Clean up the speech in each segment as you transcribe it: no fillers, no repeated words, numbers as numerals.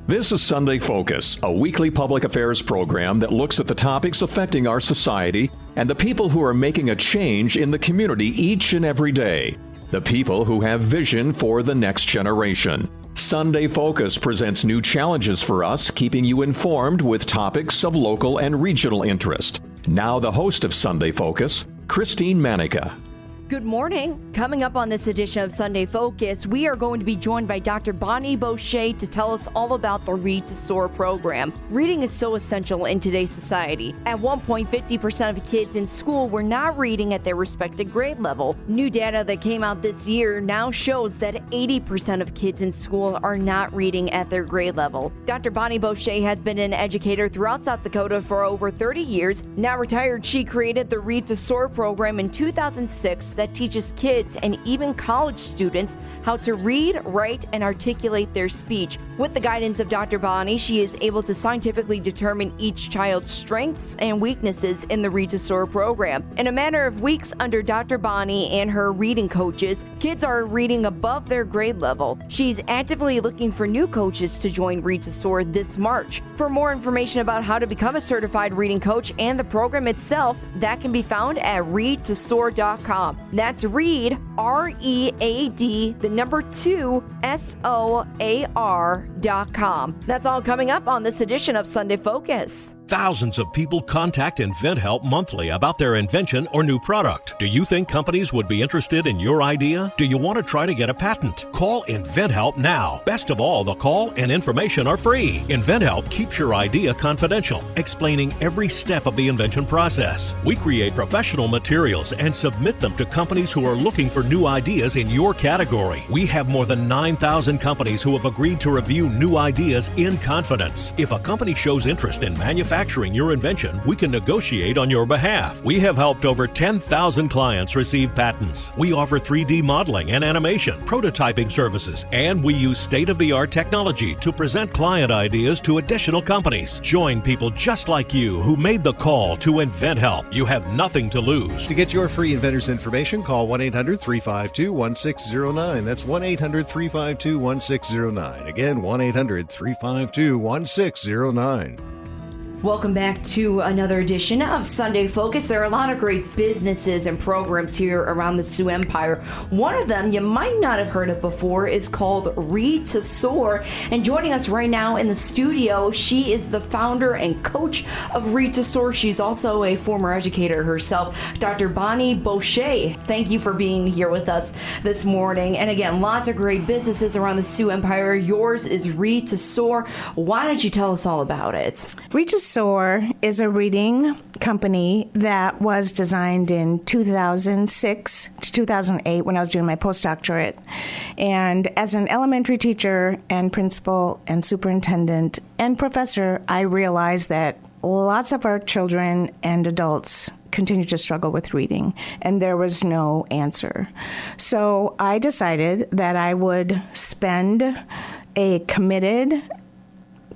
This is Sunday Focus, a weekly public affairs program that looks at the topics affecting our society and the people who are making a change in the community each and every day. The people who have vision for the next generation. Sunday Focus presents new challenges for us, keeping you informed with topics of local and regional interest. Now the host of Sunday Focus, Christine Manica. Good morning. Coming up on this edition of Sunday Focus, we are going to be joined by Dr. Bonni Boschee to tell us all about the Read2Soar program. Reading is so essential in today's society. At one point, 50% of kids in school were not reading at their respective grade level. New data that came out this year now shows that 80% of kids in school are not reading at their grade level. Dr. Bonni Boschee has been an educator throughout South Dakota for over 30 years. Now retired, she created the Read2Soar program in 2006 that teaches kids and even college students how to read, write, and articulate their speech. With the guidance of Dr. Bonni, she is able to scientifically determine each child's strengths and weaknesses in the Read2Soar program. In a matter of weeks under Dr. Bonni and her reading coaches, kids are reading above their grade level. She's actively looking for new coaches to join Read2Soar this March. For more information about how to become a certified reading coach and the program itself, that can be found at Read2Soar.com. That's Read, R-E-A-D, the number 2, S-O-A-R.com. That's all coming up on this edition of Sunday Focus. Thousands of people contact InventHelp monthly about their invention or new product. Do you think companies would be interested in your idea? Do you want to try to get a patent? Call InventHelp now. Best of all, the call and information are free. InventHelp keeps your idea confidential, explaining every step of the invention process. We create professional materials and submit them to companies who are looking for new ideas in your category. We have more than 9,000 companies who have agreed to review new ideas in confidence. If a company shows interest in manufacturing your invention, we can negotiate on your behalf. We have helped over 10,000 clients receive patents. We offer 3D modeling and animation, prototyping services, and we use state-of-the-art technology to present client ideas to additional companies. Join people just like you who made the call to InventHelp. You have nothing to lose. To get your free inventor's information, call 1-800-352-1609. That's 1-800-352-1609. Again, 1-800-352-1609. Welcome back to another edition of Sunday Focus. There are a lot of great businesses and programs here around the Sioux Empire. One of them you might not have heard of before is called Read2Soar. And joining us right now in the studio, she is the founder and coach of Read2Soar. She's also a former educator herself, Dr. Bonni Boschee. Thank you for being here with us this morning. And again, lots of great businesses around the Sioux Empire. Yours is Read2Soar. Why don't you tell us all about it? Read2Soar is a reading company that was designed in 2006 to 2008 when I was doing my postdoctorate. And as an elementary teacher and principal and superintendent and professor, I realized that lots of our children and adults continue to struggle with reading, and there was no answer. So I decided that I would spend a committed,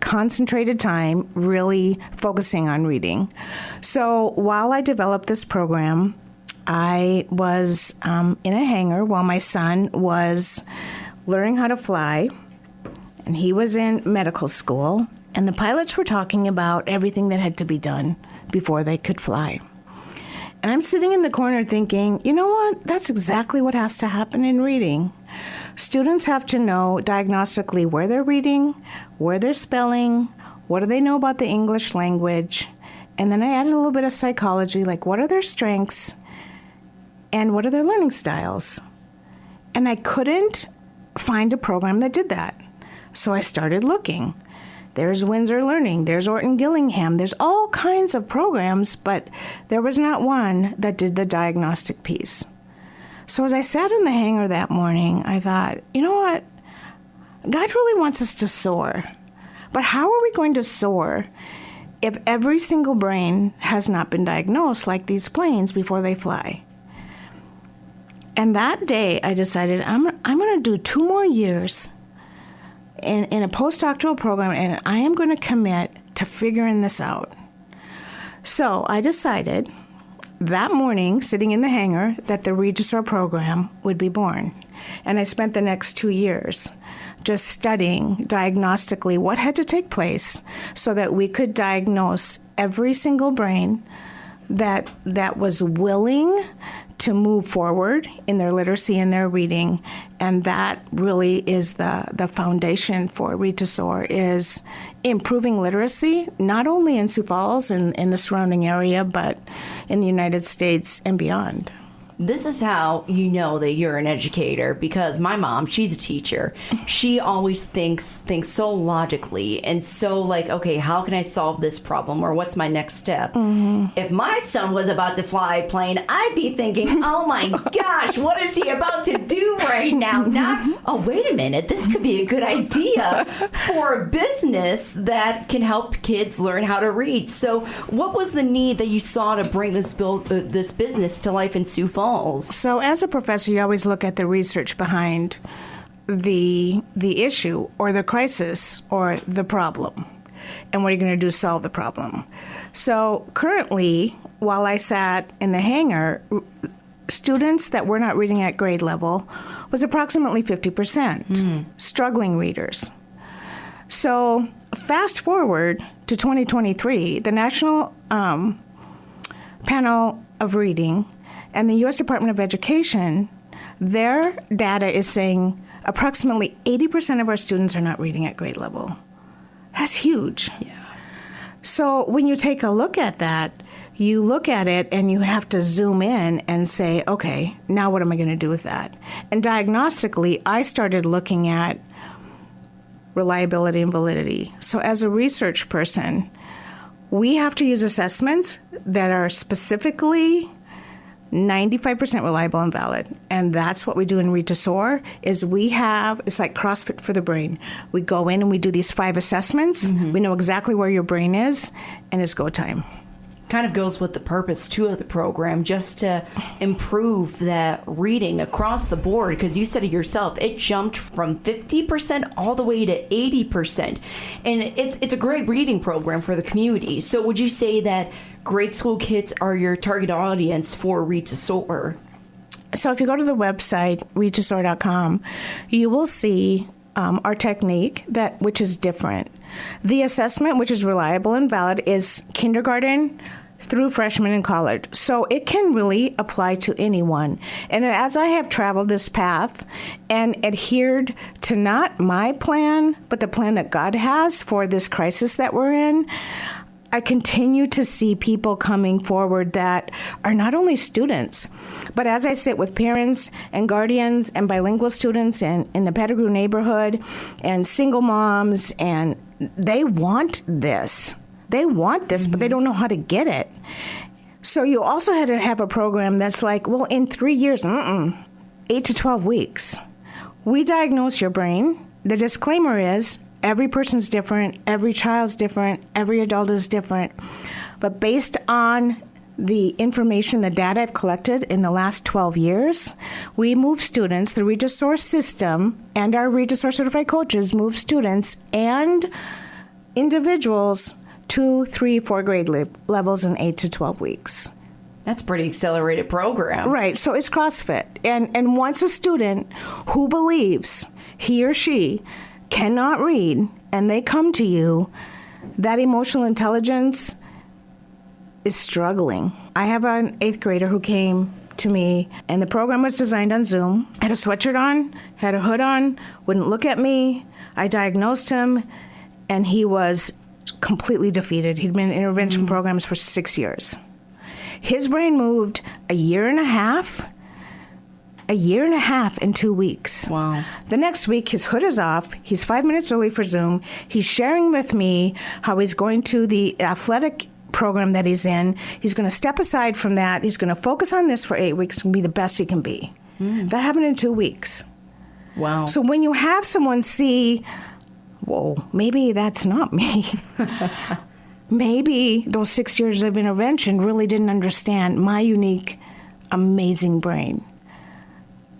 concentrated time really focusing on reading. So while I developed this program, I was in a hangar while my son was learning how to fly, and he was in medical school, and the pilots were talking about everything that had to be done before they could fly. And I'm sitting in the corner thinking, you know what? That's exactly what has to happen in reading. Students have to know diagnostically where they're reading, where they're spelling, what do they know about the English language, and then I added a little bit of psychology, like what are their strengths and what are their learning styles. And I couldn't find a program that did that. So I started looking. There's Windsor Learning, there's Orton Gillingham, there's all kinds of programs, but there was not one that did the diagnostic piece. So as I sat in the hangar that morning, I thought, you know what? God really wants us to soar. But how are we going to soar if every single brain has not been diagnosed like these planes before they fly? And that day, I decided I'm going to do 2 more years in a postdoctoral program, and I am going to commit to figuring this out. So I decided that morning, sitting in the hangar, that the Read2Soar program would be born. And I spent the next 2 years just studying diagnostically what had to take place so that we could diagnose every single brain that was willing to move forward in their literacy and their reading. And that really is the foundation for Read2Soar, is improving literacy, not only in Sioux Falls and in the surrounding area, but in the United States and beyond. This is how you know that you're an educator, because my mom, she's a teacher. She always thinks so logically and so like, okay, how can I solve this problem, or what's my next step? If my son was about to fly a plane, I'd be thinking, oh my gosh, what is he about to do right now? Not, oh, wait a minute, this could be a good idea for a business that can help kids learn how to read. So what was the need that you saw to bring this business to life in Sioux Falls? So as a professor, you always look at the research behind the issue or the crisis or the problem. And what are you going to do to solve the problem? So currently, while I sat in the hangar, students that were not reading at grade level was approximately 50%, struggling readers. So fast forward to 2023, the National Panel of Reading and the U.S. Department of Education, their data is saying approximately 80% of our students are not reading at grade level. That's huge. Yeah. So when you take a look at that, you look at it and you have to zoom in and say, okay, now what am I going to do with that? And diagnostically, I started looking at reliability and validity. So as a research person, we have to use assessments that are specifically 95% reliable and valid. And that's what we do in Read2Soar, is it's like CrossFit for the brain. We go in and we do these 5 assessments. We know exactly where your brain is, and it's go time. Kind of goes with the purpose, too, of the program, just to improve that reading across the board, because you said it yourself, it jumped from 50% all the way to 80%. And it's a great reading program for the community. So would you say that grade school kids are your target audience for Read2Soar? So if you go to the website, read2soar.com, you will see our technique, which is different. The assessment, which is reliable and valid, is kindergarten through freshman in college. So it can really apply to anyone. And as I have traveled this path and adhered to not my plan, but the plan that God has for this crisis that we're in, I continue to see people coming forward that are not only students, but as I sit with parents and guardians and bilingual students in the Pettigrew neighborhood and single moms, and they want this. They want this, but they don't know how to get it. So you also had to have a program that's like, well, in 3 years, 8 to 12 weeks. We diagnose your brain. The disclaimer is, every person's different, every child's different, every adult is different. But based on the information, the data I've collected in the last 12 years, we move students, the Read2Soar system, and our Read2Soar certified coaches move students and individuals 2, 3, 4 grade levels in 8 to 12 weeks. That's a pretty accelerated program. Right, so it's CrossFit. And once a student who believes he or she cannot read and they come to you, that emotional intelligence is struggling. I have an 8th grader who came to me, and the program was designed on Zoom, had a sweatshirt on, had a hood on, wouldn't look at me. I diagnosed him, and he was completely defeated. He'd been in intervention programs for 6 years. His brain moved a year and a half in 2 weeks. Wow. The next week, his hood is off. He's 5 minutes early for Zoom. He's sharing with me how he's going to the athletic program that he's in. He's going to step aside from that. He's going to focus on this for 8 weeks and be the best he can be. That happened in 2 weeks. Wow. So when you have someone see, whoa, maybe that's not me. Maybe those 6 years of intervention really didn't understand my unique, amazing brain.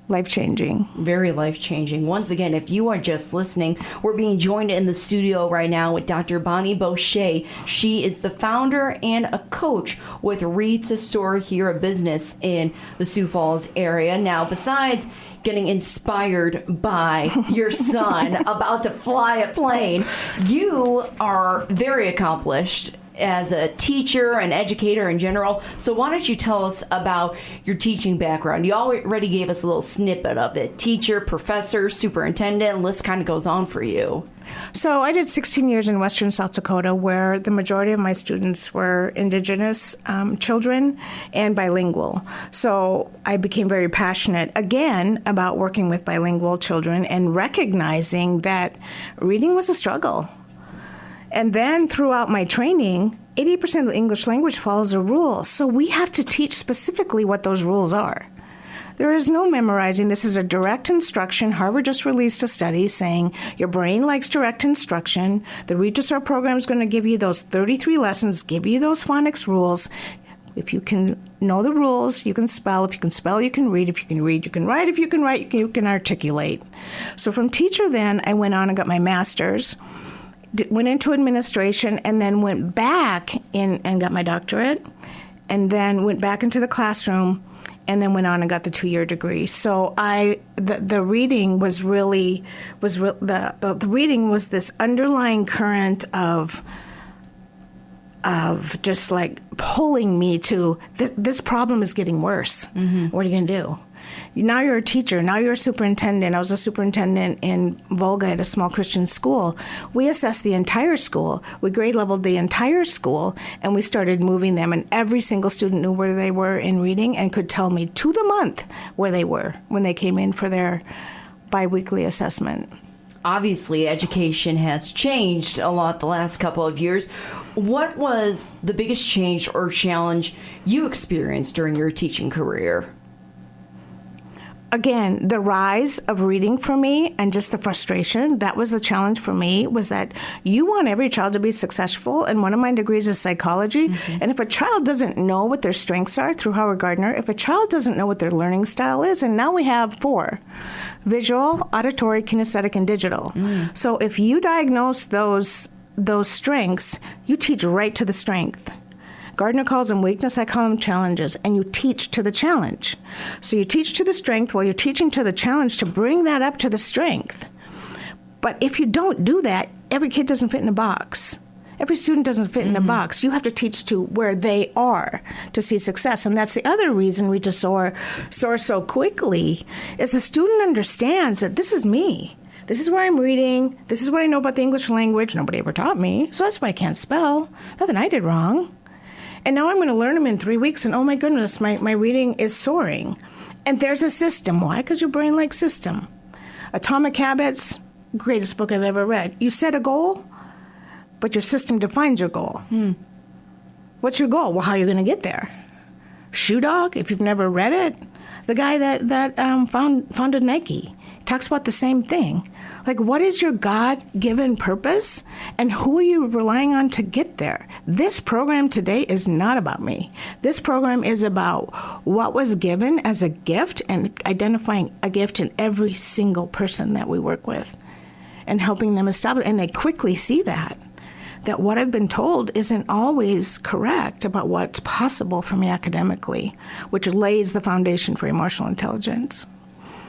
life-changing. Very life-changing. Once again, if you are just listening, we're being joined in the studio right now with Dr. Bonni Boschee. She is the founder and a coach with Read2Soar here, a business in the Sioux Falls area. Now, besides getting inspired by your son about to fly a plane, you are very accomplished as a teacher and educator in general. So why don't you tell us about your teaching background? You already gave us a little snippet of it. Teacher, professor, superintendent, list kind of goes on for you. So I did 16 years in western South Dakota, where the majority of my students were Indigenous children and bilingual. So I became very passionate, again, about working with bilingual children and recognizing that reading was a struggle. And then throughout my training, 80% of the English language follows a rule. So we have to teach specifically what those rules are. There is no memorizing. This is a direct instruction. Harvard just released a study saying your brain likes direct instruction. The Read2Soar program is going to give you those 33 lessons, give you those phonics rules. If you can know the rules, you can spell. If you can spell, you can read. If you can read, you can write. If you can write, you can articulate. So from teacher then, I went on and got my master's. Went into administration and then went back in and got my doctorate, and then went back into the classroom, and then went on and got the 2-year degree. So the reading was really the reading was this underlying current of just like pulling me to this problem is getting worse. Mm-hmm. What are you going to do? Now you're a teacher. Now you're a superintendent. I was a superintendent in Volga at a small Christian school. We assessed the entire school. We grade leveled the entire school, and we started moving them. And every single student knew where they were in reading and could tell me to the month where they were when they came in for their biweekly assessment. Obviously, education has changed a lot the last couple of years. What was the biggest change or challenge you experienced during your teaching career? Again, the rise of reading for me and just the frustration, that was the challenge for me, was that you want every child to be successful, and one of my degrees is psychology. Mm-hmm. And if a child doesn't know what their strengths are through Howard Gardner, if a child doesn't know what their learning style is, and now we have 4, visual, auditory, kinesthetic, and digital. Mm. So if you diagnose those strengths, you teach right to the strength. Gardner calls them weakness, I call them challenges, and you teach to the challenge. So you teach to the strength while you're teaching to the challenge to bring that up to the strength. But if you don't do that, every kid doesn't fit in a box. Every student doesn't fit in a box. You have to teach to where they are to see success. And that's the other reason Read2Soar soars so quickly, is the student understands that this is me. This is where I'm reading. This is what I know about the English language. Nobody ever taught me, so that's why I can't spell. Nothing I did wrong. And now I'm going to learn them in 3 weeks, and oh my goodness, my reading is soaring. And there's a system. Why? Because your brain likes system. Atomic Habits, greatest book I've ever read. You set a goal, but your system defines your goal. What's your goal? Well, how are you going to get there? Shoe Dog, if you've never read it, the guy that founded Nike talks about the same thing. Like, what is your God-given purpose, and who are you relying on to get there? This program today is not about me. This program is about what was given as a gift and identifying a gift in every single person that we work with and helping them establish. And they quickly see that what I've been told isn't always correct about what's possible for me academically, which lays the foundation for emotional intelligence.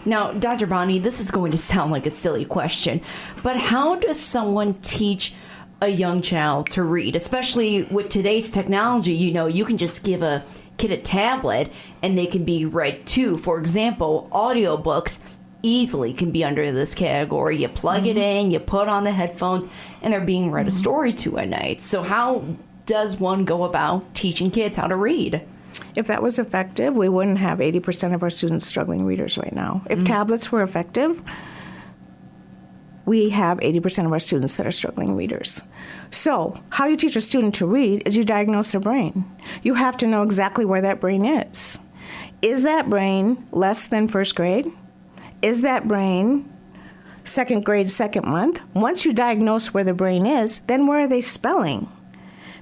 Now, Dr. Bonni, this is going to sound like a silly question, but how does someone teach a young child to read, especially with today's technology? You know, you can just give a kid a tablet and they can be read to. For example, audiobooks easily can be under this category. You plug it in, you put on the headphones, and they're being read a story to at night. So how does one go about teaching kids how to read? If that was effective, we wouldn't have 80% of our students struggling readers right now. If tablets were effective, we have 80% of our students that are struggling readers. So how you teach a student to read is you diagnose their brain. You have to know exactly where that brain is. Is that brain less than first grade? Is that brain second grade, second month? Once you diagnose where the brain is, then where are they spelling?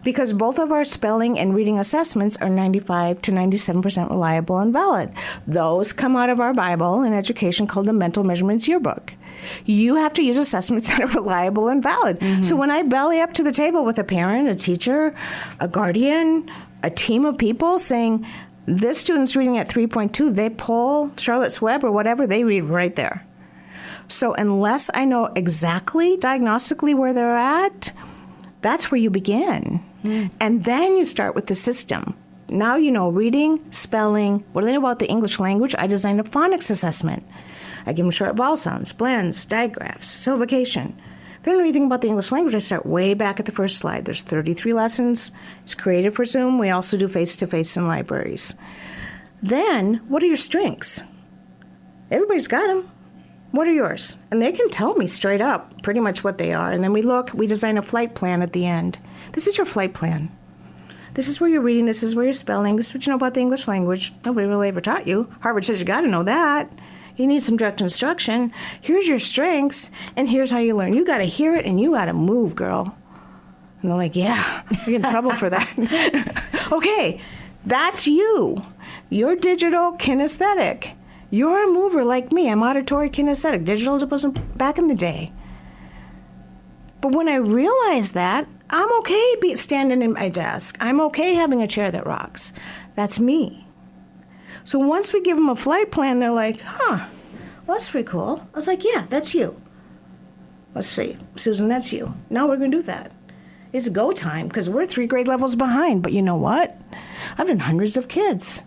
because both of our spelling and reading assessments are 95 to 97% reliable and valid. Those come out of our Bible in education called the Mental Measurements Yearbook. You have to use assessments that are reliable and valid. So when I belly up to the table with a parent, a teacher, a guardian, a team of people saying, this student's reading at 3.2, they pull Charlotte's Web or whatever, they read right there. So unless I know exactly diagnostically where they're at, that's where you begin. And then you start with the system. Now you know reading, spelling. What do they know about the English language? I designed a phonics assessment. I give them short vowel sounds, blends, digraphs, syllabication. If they don't know anything about the English language, I start way back at the first slide. There's 33 lessons. It's created for Zoom. We also do face-to-face in libraries. Then, what are your strengths? Everybody's got them. What are yours? And they can tell me straight up pretty much what they are. And then we design a flight plan at the end. This is your flight plan. This is where you're reading. This is where you're spelling. This is what you know about the English language. Nobody really ever taught you. Harvard says you got to know that. You need some direct instruction. Here's your strengths, and here's how you learn. You got to hear it, and you got to move, girl. And they're like, yeah, you're in trouble for that. Okay, that's you. You're digital kinesthetic. You're a mover like me. I'm auditory kinesthetic. Digital wasn't back in the day. But when I realized that, I'm okay standing in my desk. I'm okay having a chair that rocks. That's me. So once we give them a flight plan, they're like, well, that's pretty cool. I was like, yeah, that's you. Let's see. Susan, that's you. Now we're going to do that. It's go time because we're 3 grade levels behind. But you know what? I've done hundreds of kids.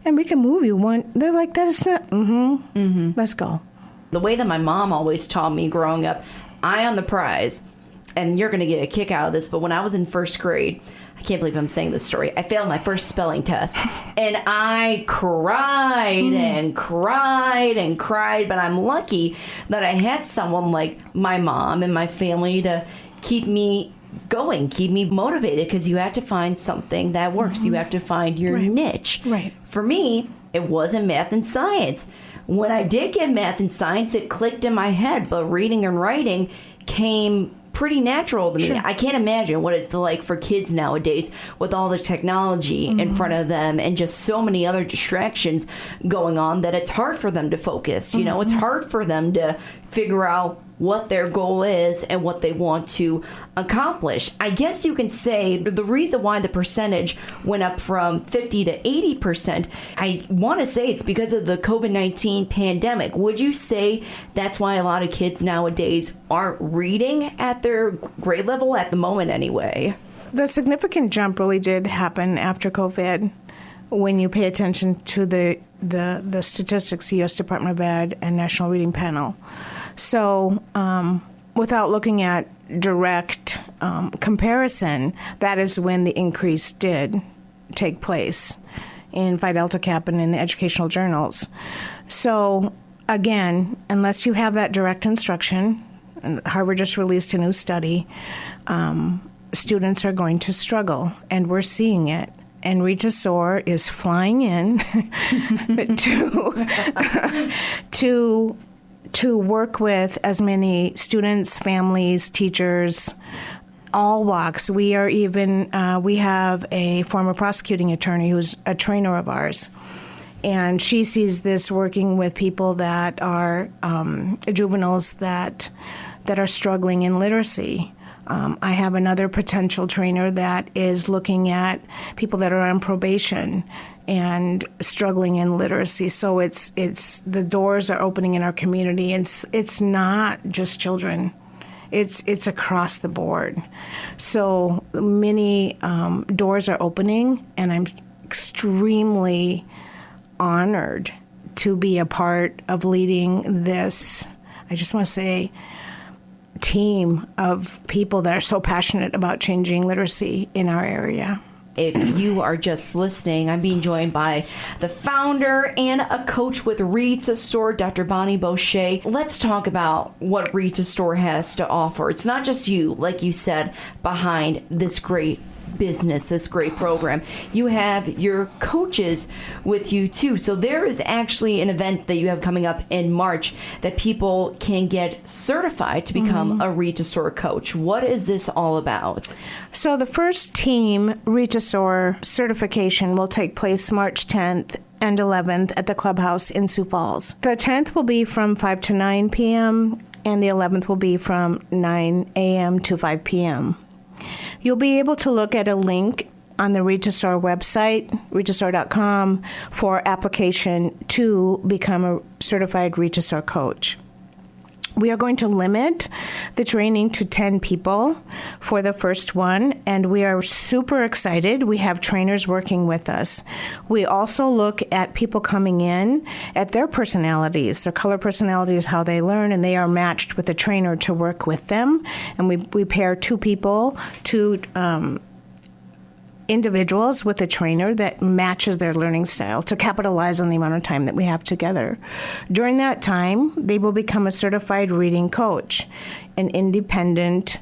And we can move you one. They're like, that is not, let's go. The way that my mom always taught me growing up, eye on the prize. And you're going to get a kick out of this, but when I was in first grade, I can't believe I'm saying this story. I failed my first spelling test, and I cried and cried and cried, but I'm lucky that I had someone like my mom and my family to keep me going, keep me motivated, because you have to find something that works. You have to find your niche. Right. For me, it wasn't math and science. When I did get math and science, it clicked in my head, but reading and writing came pretty natural to me. Sure. I can't imagine what it's like for kids nowadays with all the technology in front of them and just so many other distractions going on that it's hard for them to focus. You know, it's hard for them to figure out what their goal is and what they want to accomplish. I guess you can say the reason why the percentage went up from 50 to 80%, I want to say it's because of the COVID-19 pandemic. Would you say that's why a lot of kids nowadays aren't reading at their grade level at the moment anyway? The significant jump really did happen after COVID when you pay attention to the statistics, the U.S. Department of Ed and National Reading Panel. So without looking at direct comparison, that is when the increase did take place in Phi Delta Cap and in the educational journals. So again, unless you have that direct instruction, and Harvard just released a new study, students are going to struggle, and we're seeing it. And Read2Soar is flying in to work with as many students, families, teachers, all walks. We are even, we have a former prosecuting attorney who's a trainer of ours. And she sees this working with people that are juveniles that are struggling in literacy. I have another potential trainer that is looking at people that are on probation and struggling in literacy. So it's the doors are opening in our community. It's not just children. It's across the board. So many doors are opening, and I'm extremely honored to be a part of leading this, I just want to say, team of people that are so passionate about changing literacy in our area. If you are just listening, I'm being joined by the founder and a coach with Read2Soar, Dr. Bonni Boschee. Let's talk about what Read2Soar has to offer. It's not just you, like you said, behind this great business, this great program. You have your coaches with you too. So there is actually an event that you have coming up in March that people can get certified to become a Read2Soar coach. What is this all about? So the first team Read2Soar certification will take place March 10th and 11th at the clubhouse in Sioux Falls. The 10th will be from 5 to 9 p.m. and the 11th will be from 9 a.m. to 5 p.m. You'll be able to look at a link on the Read2Soar website, read2soar.com, for application to become a certified Read2Soar coach. We are going to limit the training to 10 people for the first one, and we are super excited. We have trainers working with us. We also look at people coming in, at their personalities, their color personalities, how they learn, and they are matched with a trainer to work with them. And we pair two people, two individuals with a trainer that matches their learning style to capitalize on the amount of time that we have together. During that time, they will become a certified reading coach, an independent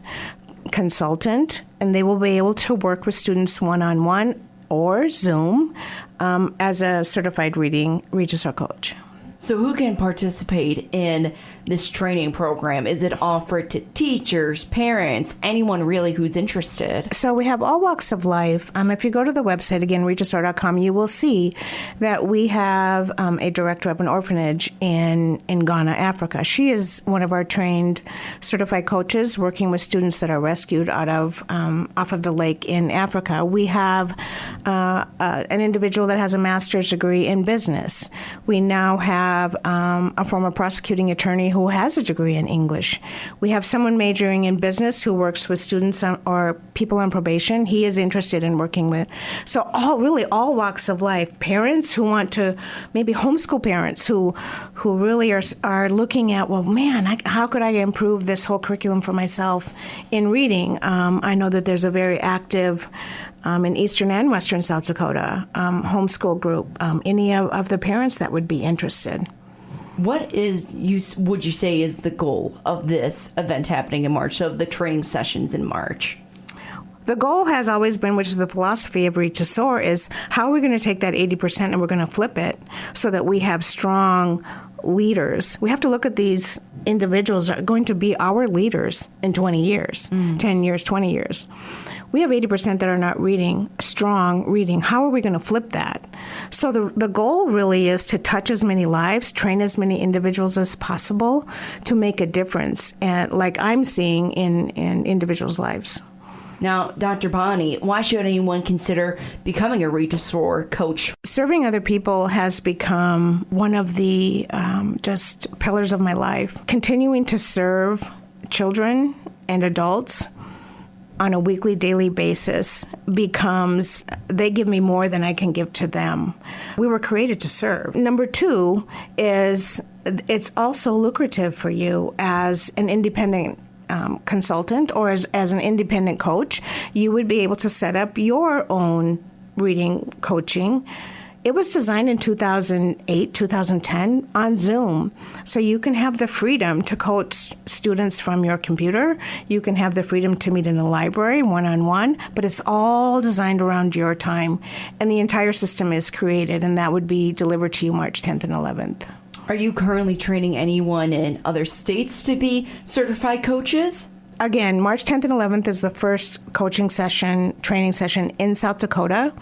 consultant, and they will be able to work with students one-on-one or Zoom as a certified Read2Soar coach. So who can participate in this training program? Is it offered to teachers, parents, anyone really who's interested? So we have all walks of life. If you go to the website, again, read2soar.com, you will see that we have a director of an orphanage in Ghana, Africa. She is one of our trained certified coaches working with students that are rescued off of the lake in Africa. We have an individual that has a master's degree in business. We now have a former prosecuting attorney who has a degree in English. We have someone majoring in business who works with students or people on probation. He is interested in working with. So all walks of life. Parents who want to, maybe homeschool parents who really are looking at, well, man, how could I improve this whole curriculum for myself in reading? I know that there's a very active in eastern and western South Dakota homeschool group, any of the parents that would be interested. What would you say is the goal of this event happening in March, of the training sessions in March? The goal has always been, which is the philosophy of Read2Soar, is how are we going to take that 80% and we're going to flip it so that we have strong leaders. We have to look at these individuals that are going to be our leaders in 20 years, 10 years, 20 years. We have 80% that are not reading, strong reading. How are we going to flip that? So the goal really is to touch as many lives, train as many individuals as possible to make a difference, and like I'm seeing in individuals' lives. Now, Dr. Bonni, why should anyone consider becoming a Read2Soar coach? Serving other people has become one of the just pillars of my life. Continuing to serve children and adults on a weekly, daily basis becomes, they give me more than I can give to them. We were created to serve. Number two is it's also lucrative for you as an independent consultant or as an independent coach. You would be able to set up your own reading coaching. It was designed in 2008, 2010 on Zoom. So you can have the freedom to coach students from your computer. You can have the freedom to meet in a library one-on-one, but it's all designed around your time. And the entire system is created, and that would be delivered to you March 10th and 11th. Are you currently training anyone in other states to be certified coaches? Again, March 10th and 11th is the first coaching session, training session in South Dakota.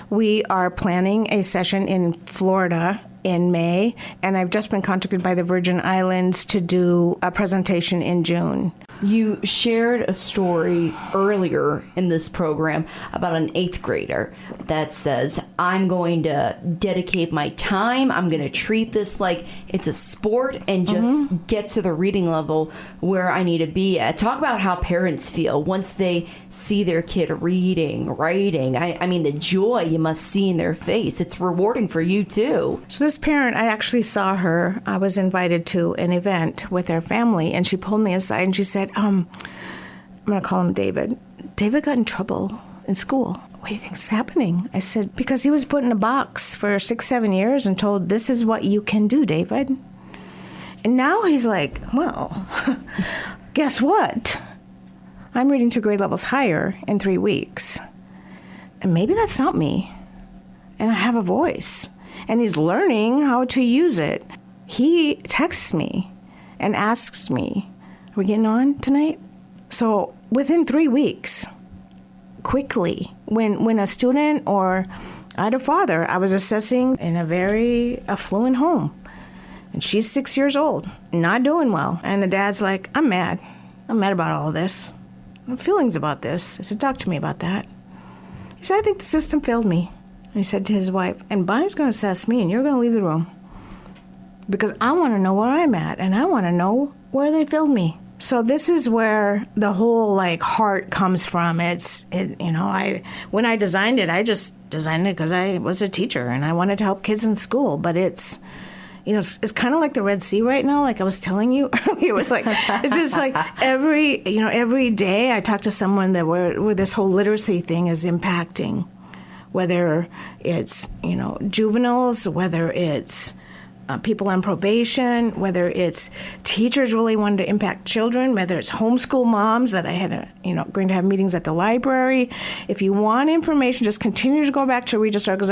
We are planning a session in Florida in May, and I've just been contacted by the Virgin Islands to do a presentation in June. You shared a story earlier in this program about an 8th grader that says, I'm going to dedicate my time, I'm going to treat this like it's a sport and just get to the reading level where I need to be at. Talk about how parents feel once they see their kid reading, writing. I mean, the joy you must see in their face. It's rewarding for you, too. So this parent, I actually saw her. I was invited to an event with their family, and she pulled me aside and she said, I'm going to call him David. David got in trouble in school. What do you think's happening? I said, because he was put in a box for 6-7 years and told, this is what you can do, David. And now he's like, well, guess what? I'm reading 2 grade levels higher in 3 weeks. and maybe that's not me. And I have a voice. And he's learning how to use it. He texts me and asks me, are we getting on tonight? So within 3 weeks, quickly, when a student or I had a father I was assessing in a very affluent home, and she's 6 years old, not doing well. And the dad's like, I'm mad. I'm mad about all this. I have feelings about this. I said, talk to me about that. He said, I think the system failed me. And he said to his wife, and Bonnie's going to assess me, and you're going to leave the room. Because I want to know where I'm at, and I want to know where they failed me. So this is where the whole heart comes from. When I designed it, I just designed it because I was a teacher and I wanted to help kids in school. But it's kind of like the Red Sea right now. Like I was telling you, it was it's just every day I talk to someone that where this whole literacy thing is impacting, whether it's juveniles, whether it's people on probation, whether it's teachers really wanting to impact children, whether it's homeschool moms that I had going to have meetings at the library. If you want information, just continue to go back to Read2Soar because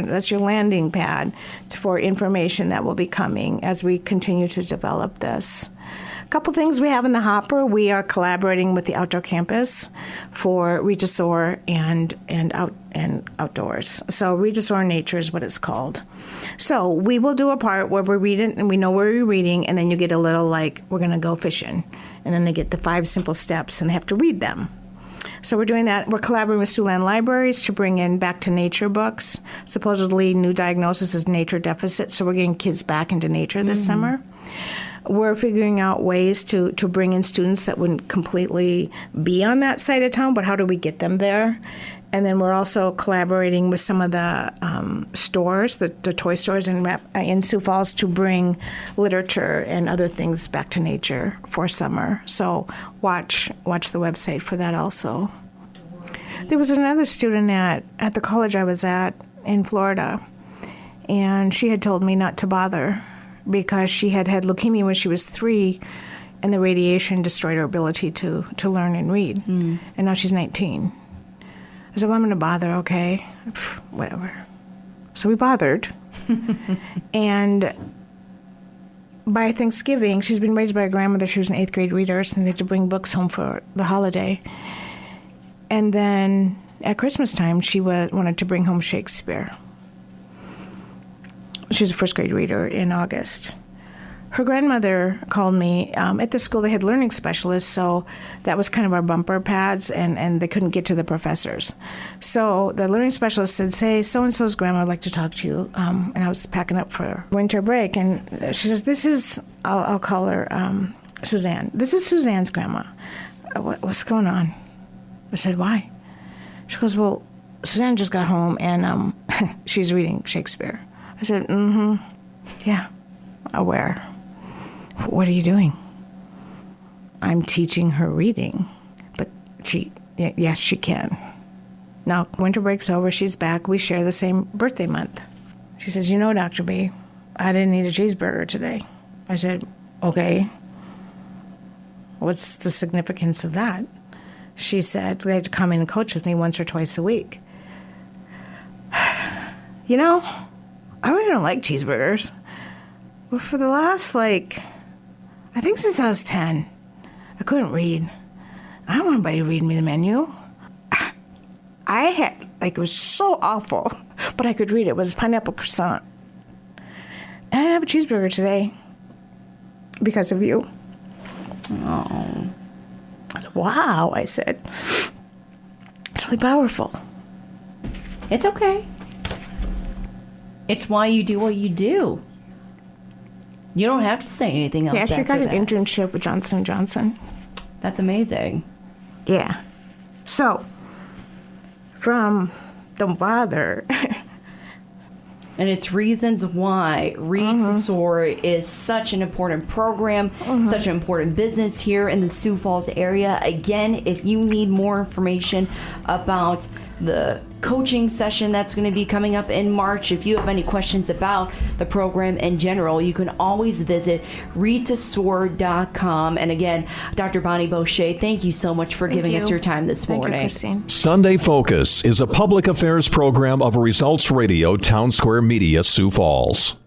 that's your landing pad for information that will be coming as we continue to develop this. A couple things we have in the hopper. We are collaborating with the outdoor campus for Read2Soar and outdoors. So Read2Soar Nature is what it's called. So we will do a part where we're reading and we know where we're reading, and then you get a little we're going to go fishing. And then they get the 5 simple steps and they have to read them. So we're doing that. We're collaborating with Siouxland Libraries to bring in back to nature books. Supposedly new diagnosis is nature deficit, so we're getting kids back into nature this summer. We're figuring out ways to bring in students that wouldn't completely be on that side of town, but how do we get them there? And then we're also collaborating with some of the stores, the toy stores in Sioux Falls to bring literature and other things back to nature for summer. So watch the website for that also. There was another student at the college I was at in Florida, and she had told me not to bother because she had leukemia when she was 3, and the radiation destroyed her ability to learn and read. And now she's 19. I said, well, I'm going to bother, okay? Whatever. So we bothered. And by Thanksgiving, she's been raised by her grandmother. She was an 8th grade reader, and they had to bring books home for the holiday. And then at Christmas time, she wanted to bring home Shakespeare. She was a 1st grade reader in August. Her grandmother called me. At the school, they had learning specialists, so that was kind of our bumper pads, and they couldn't get to the professors. So the learning specialist said, hey, so-and-so's grandma would like to talk to you. And I was packing up for winter break, and she says, I'll call her Suzanne. This is Suzanne's grandma. What's going on? I said, why? She goes, well, Suzanne just got home, and she's reading Shakespeare. I said, yeah, aware. What are you doing? I'm teaching her reading, but yes, she can. Now, winter break's over, she's back, we share the same birthday month. She says, Dr. B, I didn't eat a cheeseburger today. I said, okay. What's the significance of that? She said, they had to come in and coach with me once or twice a week. I really don't like cheeseburgers. But for the last, I think since I was 10, I couldn't read. I don't want anybody to read me the menu. I had, it was so awful, but I could read it. It was pineapple croissant. And I didn't have a cheeseburger today because of you. Oh. Wow, I said. It's really powerful. It's okay. It's why you do what you do. You don't have to say anything else. Yeah, she got an that. internship with Johnson & Johnson. That's amazing. Yeah. So, from Don't Bother. And it's reasons why Read2Soar is such an important program, such an important business here in the Sioux Falls area. Again, if you need more information about the coaching session that's going to be coming up in March. If you have any questions about the program in general, you can always visit Read2Soar.com. And again, Dr. Bonni Boschee, thank you so much for giving us your time this morning. Thank you, Christine. Sunday Focus is a public affairs program of Results Radio, Town Square Media, Sioux Falls.